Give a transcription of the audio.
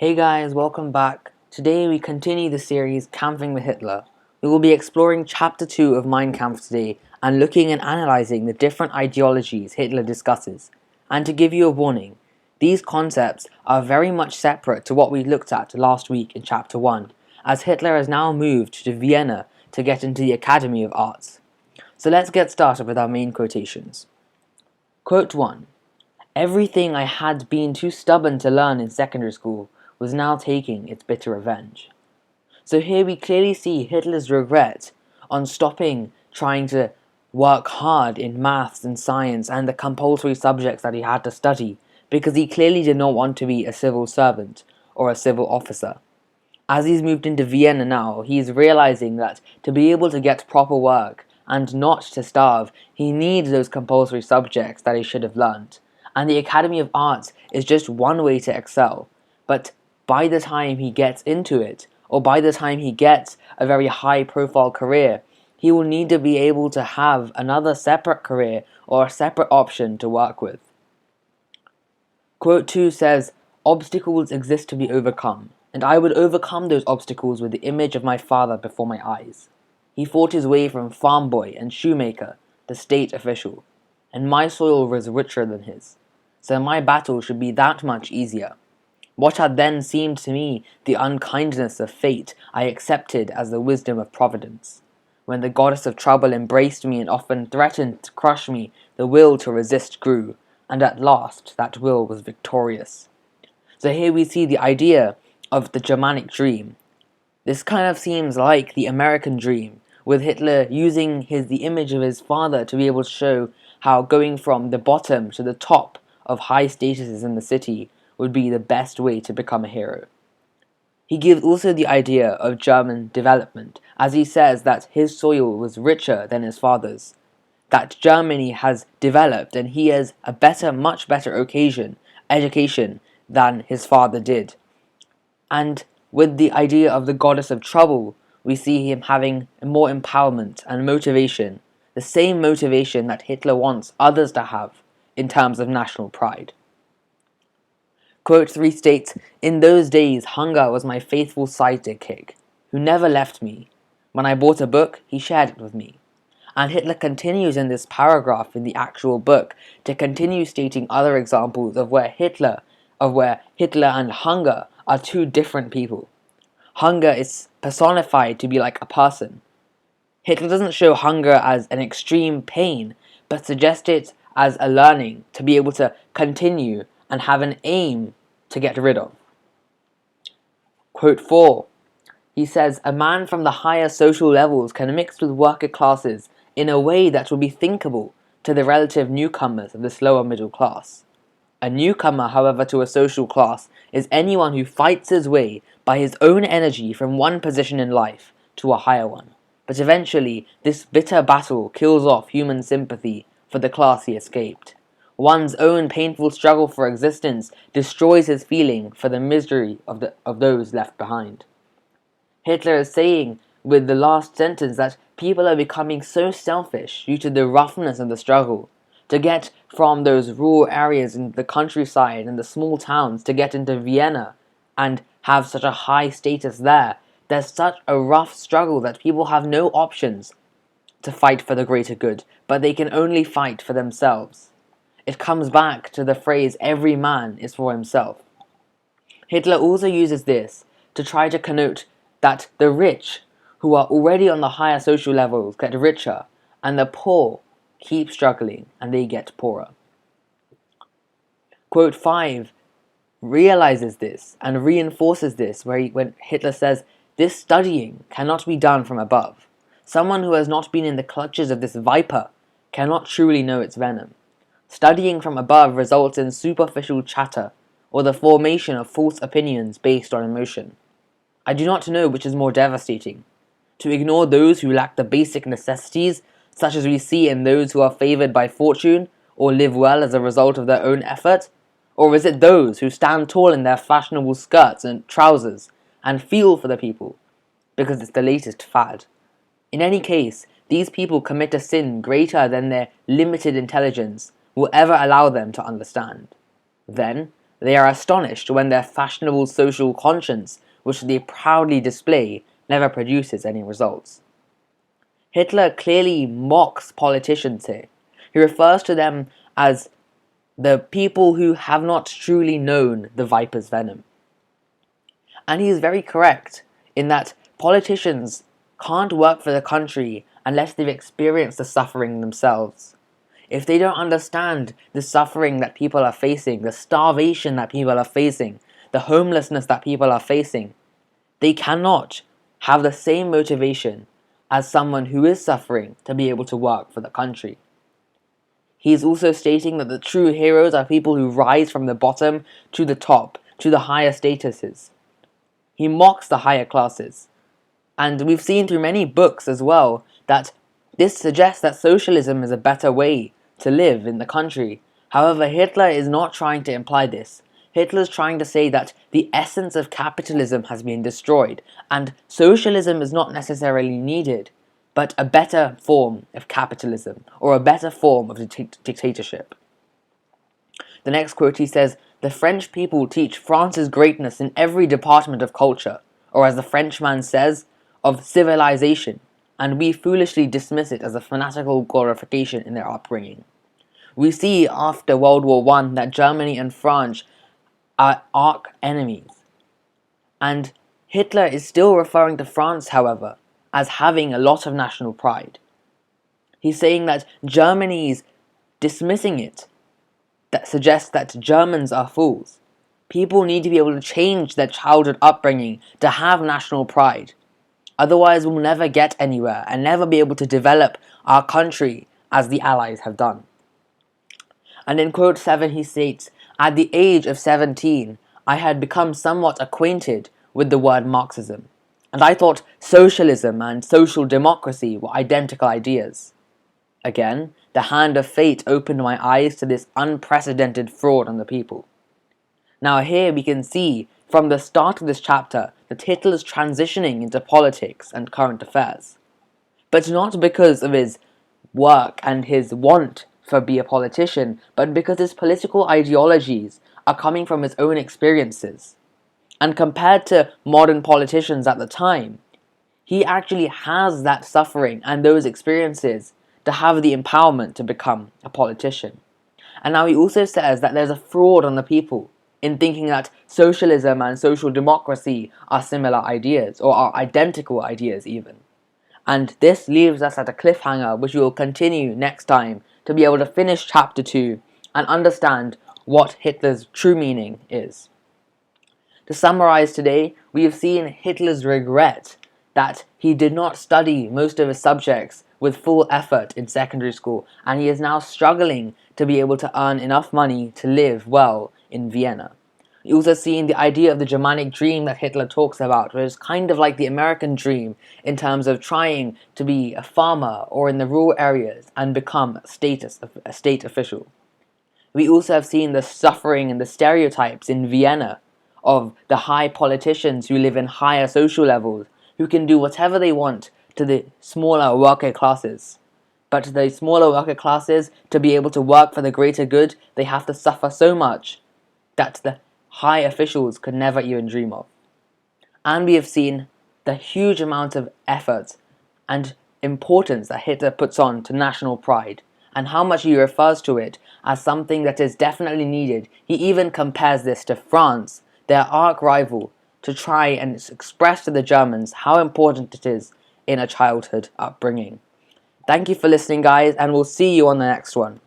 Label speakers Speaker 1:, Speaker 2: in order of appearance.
Speaker 1: Hey guys, welcome back. Today we continue the series Kampfing with Hitler. We will be exploring chapter 2 of Mein Kampf today and looking and analyzing the different ideologies Hitler discusses. And to give you a warning, these concepts are very much separate to what we looked at last week in chapter 1, as Hitler has now moved to Vienna to get into the Academy of Arts. So let's get started with our main quotations. Quote 1. Everything I had been too stubborn to learn in secondary school was now taking its bitter revenge. So here we clearly see Hitler's regret on stopping trying to work hard in maths and science and the compulsory subjects that he had to study because he clearly did not want to be a civil servant or a civil officer. As he's moved into Vienna now, he's realizing that to be able to get proper work and not to starve, he needs those compulsory subjects that he should have learned. And the Academy of Arts is just one way to excel. But by the time he gets into it, or by the time he gets a very high profile career, he will need to be able to have another separate career or a separate option to work with. Quote 2 says, "Obstacles exist to be overcome, and I would overcome those obstacles with the image of my father before my eyes. He fought his way from farm boy and shoemaker to state official, and my soil was richer than his, so my battle should be that much easier. What had then seemed to me the unkindness of fate I accepted as the wisdom of Providence. When the goddess of trouble embraced me and often threatened to crush me, the will to resist grew, and at last that will was victorious." So here we see the idea of the Germanic dream. This kind of seems like the American dream, with Hitler using the image of his father to be able to show how going from the bottom to the top of high statuses in the city would be the best way to become a hero. He gives also the idea of German development, as he says that his soil was richer than his father's, that Germany has developed and he has a much better education than his father did. And with the idea of the goddess of trouble, we see him having more empowerment and motivation, the same motivation that Hitler wants others to have in terms of national pride. Quote 3 states, "In those days, hunger was my faithful sidekick, who never left me. When I bought a book, he shared it with me." And Hitler continues in this paragraph in the actual book to continue stating other examples of where Hitler and hunger are two different people. Hunger is personified to be like a person. Hitler doesn't show hunger as an extreme pain, but suggests it as a learning to be able to continue and have an aim to get rid of. Quote 4. He says, "A man from the higher social levels can mix with worker classes in a way that would be thinkable to the relative newcomers of this lower middle class. A newcomer, however, to a social class is anyone who fights his way by his own energy from one position in life to a higher one. But eventually, this bitter battle kills off human sympathy for the class he escaped. One's own painful struggle for existence destroys his feeling for the misery of those left behind." Hitler is saying with the last sentence that people are becoming so selfish due to the roughness of the struggle. To get from those rural areas into the countryside and the small towns to get into Vienna and have such a high status there, there's such a rough struggle that people have no options to fight for the greater good, but they can only fight for themselves. It comes back to the phrase, "every man is for himself." Hitler also uses this to try to connote that the rich, who are already on the higher social levels, get richer, and the poor keep struggling and they get poorer. Quote 5 realizes this and reinforces this when Hitler says, "This studying cannot be done from above. Someone who has not been in the clutches of this viper cannot truly know its venom. Studying from above results in superficial chatter or the formation of false opinions based on emotion. I do not know which is more devastating, to ignore those who lack the basic necessities, such as we see in those who are favored by fortune or live well as a result of their own effort, or is it those who stand tall in their fashionable skirts and trousers and feel for the people because it's the latest fad? In any case, these people commit a sin greater than their limited intelligence will ever allow them to understand. Then, They are astonished when their fashionable social conscience, which they proudly display, never produces any results. Hitler clearly mocks politicians here. He refers to them as the people who have not truly known the viper's venom. And he is very correct in that politicians can't work for the country unless they've experienced the suffering themselves. If they don't understand the suffering that people are facing, the starvation that people are facing, the homelessness that people are facing, they cannot have the same motivation as someone who is suffering to be able to work for the country. He is also stating that the true heroes are people who rise from the bottom to the top, to the higher statuses. He mocks the higher classes. And we've seen through many books as well that this suggests that socialism is a better way to live in the country. However, Hitler is not trying to imply this. Hitler is trying to say that the essence of capitalism has been destroyed, and socialism is not necessarily needed, but a better form of capitalism, or a better form of dictatorship. The next quote, he says, "The French people teach France's greatness in every department of culture, or as the Frenchman says, of civilization, and we foolishly dismiss it as a fanatical glorification in their upbringing." We see after World War I that Germany and France are arch enemies. And Hitler is still referring to France, however, as having a lot of national pride. He's saying that Germany's dismissing it. That suggests that Germans are fools. People need to be able to change their childhood upbringing to have national pride. Otherwise, we'll never get anywhere and never be able to develop our country as the Allies have done. And in quote 7 he states, "At the age of 17, I had become somewhat acquainted with the word Marxism, and I thought socialism and social democracy were identical ideas. Again, the hand of fate opened my eyes to this unprecedented fraud on the people." Now here we can see from the start of this chapter that Hitler is transitioning into politics and current affairs. But not because of his work and his want for be a politician, but because his political ideologies are coming from his own experiences. And compared to modern politicians at the time, he actually has that suffering and those experiences to have the empowerment to become a politician. And now he also says that there's a fraud on the people in thinking that socialism and social democracy are similar ideas, or are identical ideas even. And this leaves us at a cliffhanger, which we will continue next time to be able to finish chapter 2 and understand what Hitler's true meaning is. To summarize today, we have seen Hitler's regret that he did not study most of his subjects with full effort in secondary school, and he is now struggling to be able to earn enough money to live well in Vienna. You also see the idea of the Germanic dream that Hitler talks about, which is kind of like the American dream in terms of trying to be a farmer or in the rural areas and become a state official. We also have seen the suffering and the stereotypes in Vienna of the high politicians who live in higher social levels, who can do whatever they want to the smaller worker classes. But the smaller worker classes, to be able to work for the greater good, they have to suffer so much that the high officials could never even dream of. And we have seen the huge amount of effort and importance that Hitler puts on to national pride, and how much he refers to it as something that is definitely needed. He even compares this to France, their arch rival, to try and express to the Germans how important it is in a childhood upbringing. Thank you for listening, guys, and we'll see you on the next one.